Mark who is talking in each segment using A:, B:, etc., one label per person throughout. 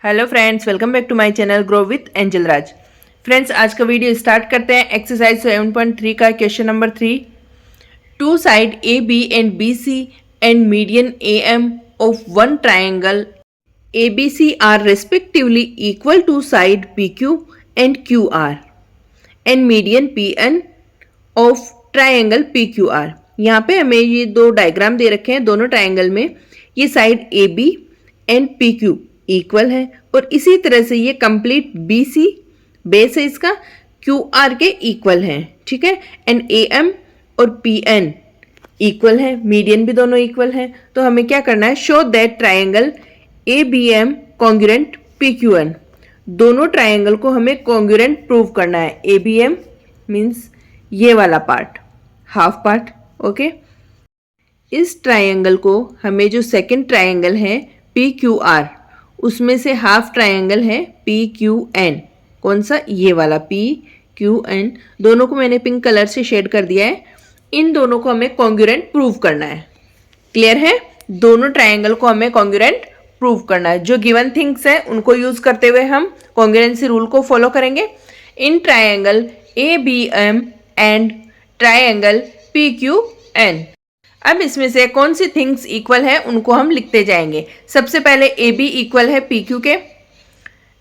A: Hello friends, welcome back to my channel grow with Angel Raj. Friends, आज का video start करते हैं। Exercise 7.3 का question number 3। Two side A B and B C and median A M of one triangle A B C are respectively equal to side P Q and Q R and median P N of triangle P Q R. यहाँ पे हमें ये दो diagram दे रखे हैं। दोनों triangle में ये side A B and P Q equal है और इसी तरह से ये कंप्लीट बी सी बेस है इसका, क्यू आर के इक्वल है। ठीक है, एंड ए एम और पी एन इक्वल है, मीडियन भी दोनों इक्वल है। तो हमें क्या करना है, show that triangle A B M congruent P Q N. दोनों ट्राइंगल को हमें कॉन्ग्रुएंट प्रूव करना है। ए बी एम मीन्स ये वाला पार्ट, हाफ पार्ट। ओके, इस ट्राइंगल को हमें जो सेकेंड ट्राइंगल है पी क्यू आर, उसमें से हाफ ट्राइंगल है पी क्यू एन। कौन सा, ये वाला पी क्यू एन। दोनों को मैंने पिंक कलर से शेड कर दिया है। इन दोनों को हमें कॉन्ग्रुएंट प्रूव करना है। क्लियर है, दोनों ट्राइंगल को हमें कॉन्ग्रुएंट प्रूव करना है। जो गिवन थिंग्स है उनको यूज करते हुए हम कॉन्ग्रुएंसी रूल को फॉलो करेंगे। In triangle A B M and triangle P Q N. अब इसमें से कौन सी थिंग्स इक्वल है उनको हम लिखते जाएंगे। सबसे पहले ए बी इक्वल है पी क्यू के,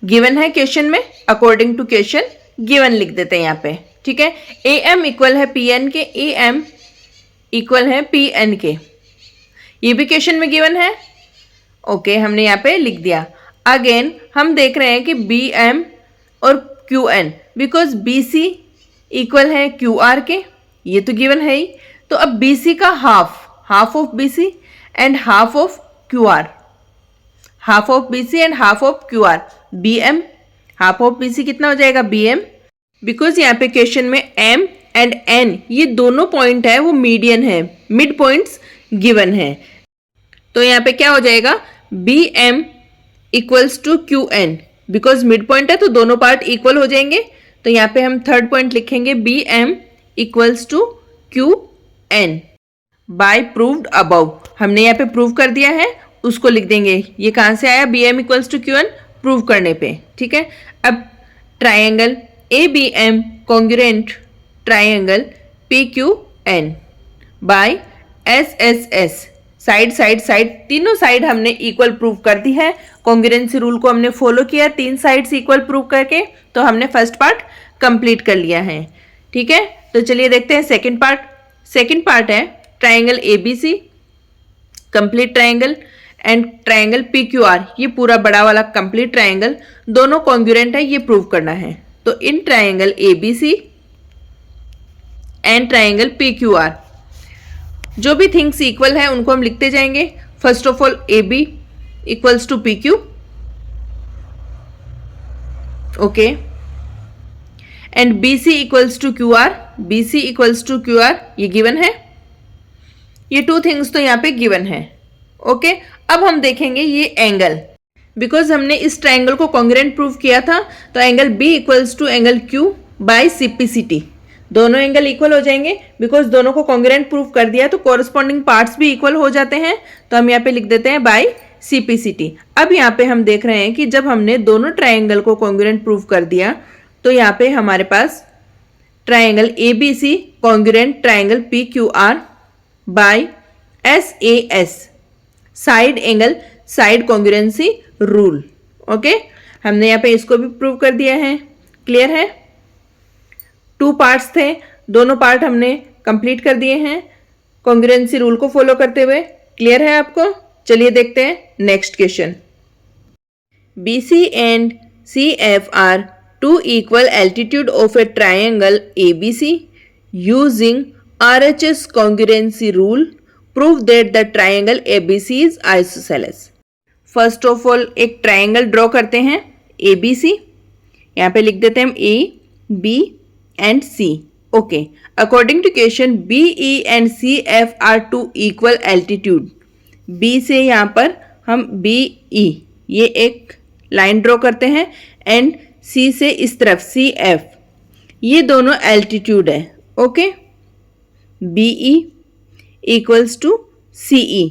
A: गिवन है क्वेश्चन में, अकॉर्डिंग टू क्वेश्चन गिवन लिख देते हैं यहाँ पे। ठीक है, ए एम इक्वल है पी एन के, ए एम इक्वल है पी एन के, ये भी क्वेश्चन में गिवन है। ओके, हमने यहाँ पे लिख दिया। अगेन हम देख रहे हैं कि बी एम और Q N, because B C equal है क्यू आर के, ये तो गिवन है ही। तो अब BC का half of BC and half of QR, half of BC and half of QR, BM half of BC कितना हो जाएगा, BM। बिकॉज यहाँ पे क्वेश्चन में M एंड N ये दोनों पॉइंट है वो मीडियन है, मिड पॉइंट्स गिवन है। तो यहाँ पे क्या हो जाएगा, BM equals to QN, because mid point है तो दोनों पार्ट इक्वल हो जाएंगे। तो यहाँ पे हम थर्ड पॉइंट लिखेंगे BM equals to QN by proved above. हमने यहाँ पे प्रूव कर दिया है, उसको लिख देंगे। ये कहाँ से आया, BM equals to QN prove करने पे। ठीक है, अब triangle ABM congruent triangle PQN by SSS, side तीनों साइड हमने इक्वल प्रूव कर दी है। कॉन्ग्रुएंसी रूल को हमने फॉलो किया, तीन साइड्स इक्वल प्रूव करके, तो हमने फर्स्ट पार्ट कंप्लीट कर लिया है। ठीक है, तो चलिए देखते हैं सेकंड पार्ट। सेकंड पार्ट है triangle ABC complete triangle and triangle PQR, ये पूरा बड़ा वाला कंप्लीट ट्राइंगल दोनों कॉन्ग्रुएंट है, ये प्रूव करना है। तो in triangle ABC and triangle PQR जो भी थिंग्स इक्वल है उनको हम लिखते जाएंगे। First of all AB equals to PQ, okay, and BC equals to QR, BC equals to QR, ये गिवन है। ये टू थिंग्स तो यहाँ पे गिवन है। ओके, अब हम देखेंगे ये एंगल, बिकॉज हमने इस ट्राइंगल को कॉन्ग्रुएंट प्रूव किया था। तो angle B equals to angle Q by CPCT, दोनों एंगल इक्वल हो जाएंगे। बिकॉज दोनों को कॉन्ग्रुएंट प्रूव कर दिया तो कॉरस्पॉन्डिंग पार्ट्स भी इक्वल हो जाते हैं। तो हम यहाँ पे लिख देते हैं बाय CPCT। अब यहाँ पे हम देख रहे हैं कि जब हमने दोनों ट्राइंगल को कॉन्ग्रुएंट प्रूव कर दिया तो यहाँ पे हमारे पास triangle ABC congruent triangle PQR by SAS, side angle side congruency rule. Okay, हमने यहाँ पे इसको भी प्रूव कर दिया है। क्लियर है, टू पार्ट्स थे, दोनों पार्ट हमने कंप्लीट कर दिए हैं कॉन्ग्रुएंसी रूल को फॉलो करते हुए। क्लियर है आपको, चलिए देखते हैं next question. BC and CF are two equal altitude of a triangle ABC. Using RHS congruency rule, prove that the triangle ABC is isosceles. First of all एक triangle draw करते हैं ABC, यहाँ पे लिख देते हैं हम A, B and C. Okay, according to question BE and CF are two equal altitude. B से यहाँ पर हम BE ये एक लाइन ड्रॉ करते हैं एंड C से इस तरफ CF, ये दोनों एल्टीट्यूड है। Okay, BE equals to CE,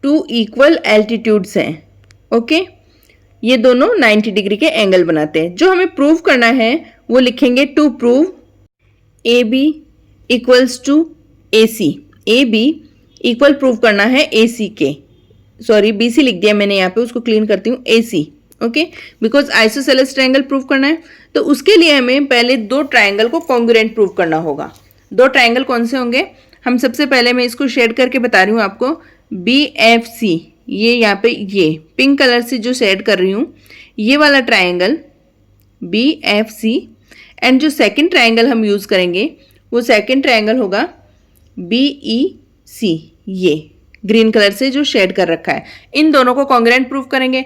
A: two equal altitudes हैं। ओके, ये दोनों 90 डिग्री के एंगल बनाते हैं। जो हमें प्रूव करना है वो लिखेंगे to prove A B equals to A C. A B equal prove करना है ए सी के, सॉरी बी सी लिख दिया मैंने यहाँ पे, उसको क्लीन करती हूँ, A C. Okay, because isosceles triangle prove करना है तो उसके लिए हमें पहले दो ट्रायंगल को कॉन्ग्रुएंट प्रूव करना होगा। दो ट्रायंगल कौन से होंगे, हम सबसे पहले मैं इसको शेड करके बता रही हूँ आपको। बी एफ सी, ये यहाँ पे ये पिंक कलर से जो शेड कर रही हूँ, ये वाला triangle B F C, and जो सेकंड ट्रायंगल हम यूज़ करेंगे वो सेकंड ट्रायंगल होगा बी ई सी, ये ग्रीन कलर से जो शेड कर रखा है। इन दोनों को कॉन्ग्रुएंट प्रूव करेंगे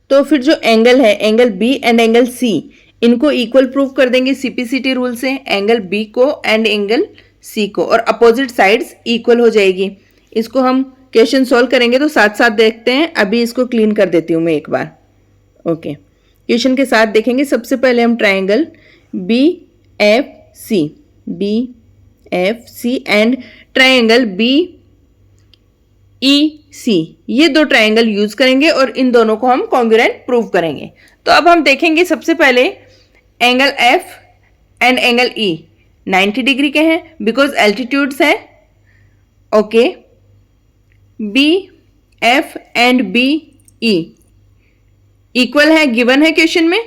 A: तो फिर जो एंगल है, angle B and angle C, इनको इक्वल प्रूव कर देंगे सीपीसीटी रूल से, एंगल बी को एंड एंगल सी को, और अपोजिट साइड्स इक्वल हो जाएगी। इसको हम क्वेश्चन सॉल्व करेंगे तो साथ साथ देखते हैं। अभी इसको क्लीन कर देती हूँ मैं एक बार। ओके, क्वेश्चन के साथ देखेंगे। सबसे पहले हम triangle B F C and triangle B E C, ये दो ट्रायंगल यूज करेंगे और इन दोनों को हम कॉन्ग्रुएंट प्रूव करेंगे। तो अब हम देखेंगे सबसे पहले angle F and angle E 90 degree के हैं बिकॉज एल्टीट्यूड्स है। Okay, B F and B E equal है, गिवन है क्वेश्चन में,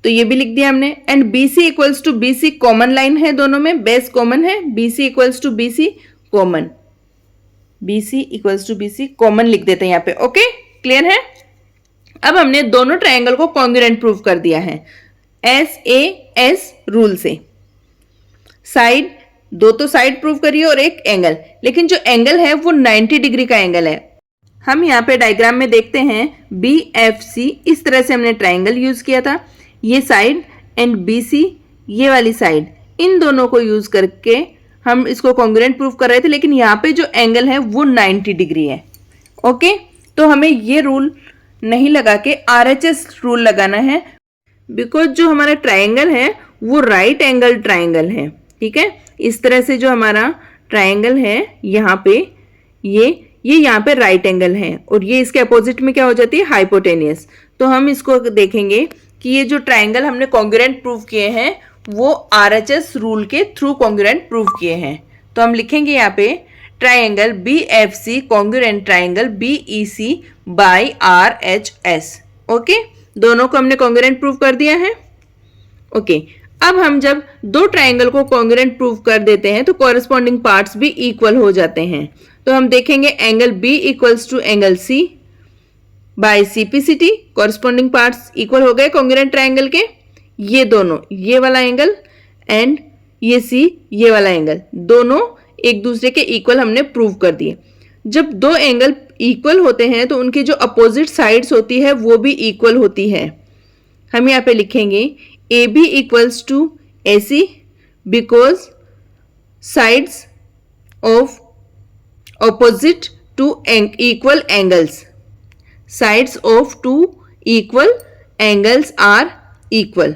A: तो ये भी लिख दिया हमने। And B C equals to B C, common line है दोनों में, बेस कॉमन है, B C equals to B C common, B C equals to B C common लिख देते हैं यहाँ पे। ओके, क्लियर है। अब हमने दोनों ट्रायंगल को कॉन्ग्रुएंट प्रूव कर दिया है एस ए एस रूल से। साइड, दो तो साइड प्रूव करिए और एक एंगल, लेकिन जो एंगल है वो 90 डिग्री का एंगल है। हम यहाँ पे डायग्राम में देखते हैं बी एफ सी, इस तरह से हमने ट्रायंगल यूज किया था। ये साइड एंड बी सी, ये वाली साइड, इन दोनों को यूज करके हम इसको कॉन्ग्रुएंट प्रूफ कर रहे थे, लेकिन यहाँ पे जो एंगल है वो 90 डिग्री है। ओके, तो हमें ये रूल नहीं लगा के RHS रूल लगाना है, बिकॉज जो हमारा ट्रायंगल है वो राइट एंगल ट्रायंगल है। ठीक है, इस तरह से जो हमारा ट्रायंगल है यहाँ पे, ये यहाँ पे राइट एंगल है और ये इसके अपोजिट में क्या हो जाती है, हाइपोटेनियस। तो हम इसको देखेंगे कि ये जो ट्रायंगल हमने कॉन्ग्रुएंट प्रूव किए हैं वो RHS रूल के थ्रू कॉन्ग्रुएंट प्रूव किए हैं। तो हम लिखेंगे यहाँ पे triangle B F C congruent triangle B E C by RHS। Okay, दोनों को हमने कॉन्ग्रुएंट प्रूव कर दिया है। ओके, अब हम जब दो ट्रायंगल को कॉन्ग्रुएंट प्रूव कर देते हैं तो कॉरेस्पॉन्डिंग पार्ट्स भी इक्वल हो जाते हैं। तो हम देखेंगे angle B equals to angle C by CPCT, corresponding parts equal हो गए कॉन्ग्रुएंट ट्रायंगल के। ये दोनों, ये वाला एंगल एंड ये सी, ये वाला एंगल, दोनों एक दूसरे के इक्वल हमने प्रूव कर दिए। जब दो एंगल इक्वल होते हैं तो उनकी जो अपोजिट साइड्स होती है वो भी इक्वल होती है। हम यहाँ पे लिखेंगे A B equals to A C because sides of opposite to equal angles, sides of two equal angles are equal.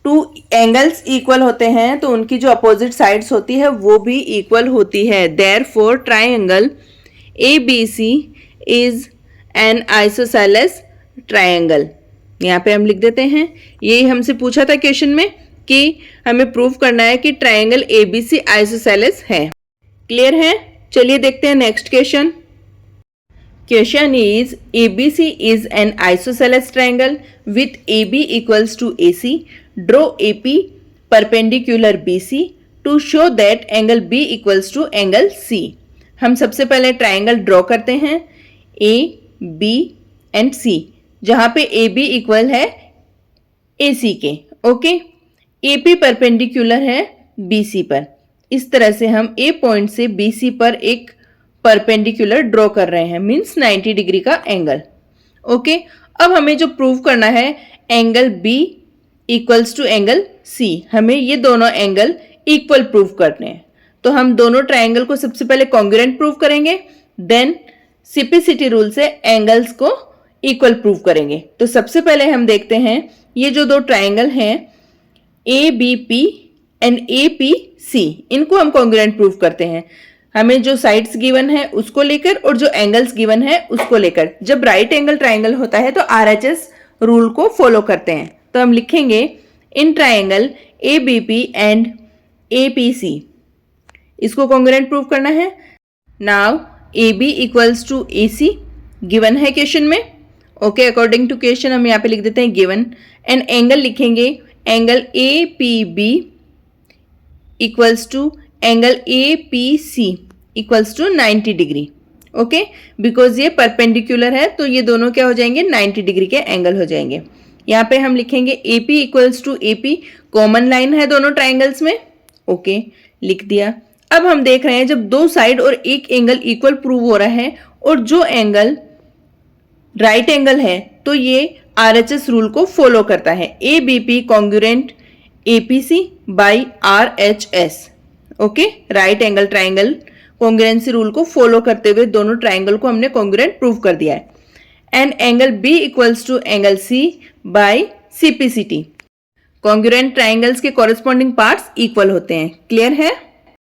A: Two angles equal होते हैं तो उनकी जो अपोजिट साइड्स होती है वो भी इक्वल होती है। Therefore triangle ABC is an isosceles triangle. यहाँ पे हम लिख देते हैं, यही हमसे पूछा था क्वेश्चन में कि हमें प्रूव करना है कि ट्रायंगल ABC आइसोसेलेस है। क्लियर है, चलिए देखते हैं next question. Question is ABC is an isosceles triangle with AB equals to AC. Draw AP perpendicular BC to show that angle B equals to angle C. हम सबसे पहले triangle draw करते हैं A, B एंड C, जहाँ पे AB equal है AC के। Okay, AP perpendicular है BC पर। इस तरह से हम A पॉइंट से BC पर एक परपेंडिकुलर ड्रॉ कर रहे हैं, मीन्स 90 डिग्री का एंगल। ओके, अब हमें जो प्रूव करना है angle B equals to angle C, हमें ये दोनों एंगल इक्वल प्रूव करने हैं। तो हम दोनों ट्राइंगल को सबसे पहले कॉन्ग्रुएंट प्रूव करेंगे, देन सीपीसीटी रूल से एंगल्स को इक्वल प्रूव करेंगे। तो सबसे पहले हम देखते हैं ये जो दो ट्राइंगल हैं ABP एंड APC, इनको हम कॉन्ग्रुएंट प्रूव करते हैं। हमें जो साइड्स गिवन है उसको लेकर और जो एंगल्स गिवन है उसको लेकर। जब राइट एंगल ट्राइंगल होता है तो आरएचएस रूल को फॉलो करते हैं। तो हम लिखेंगे in triangle ABP and APC, इसको कॉन्ग्रुएंट प्रूव करना है। Now AB equals to AC given है क्वेश्चन में। ओके, अकॉर्डिंग टू क्वेश्चन हम यहाँ पे लिख देते हैं गिवन। एंड एंगल लिखेंगे angle APB equals to angle APC equals to 90 degree. Okay, because ये परपेंडिकुलर है तो ये दोनों क्या हो जाएंगे, 90 डिग्री के एंगल हो जाएंगे। यहाँ पे हम लिखेंगे AP equals to AP, common line है दोनों ट्राइंगल्स में। ओके, लिख दिया। अब हम देख रहे हैं जब दो साइड और एक एंगल इक्वल प्रूव हो रहा है और जो एंगल राइट एंगल है तो ये आरएचएस रूल को फॉलो करता है। ABP congruent APC by RHS। Okay, right angle triangle congruency rule को फॉलो करते हुए दोनों ट्राइंगल को हमने कॉन्ग्रुएंट प्रूव कर दिया है। And angle B equals to angle C by CPCT। Congruent triangles के कॉरेस्पॉन्डिंग पार्ट्स इक्वल होते हैं। क्लियर है?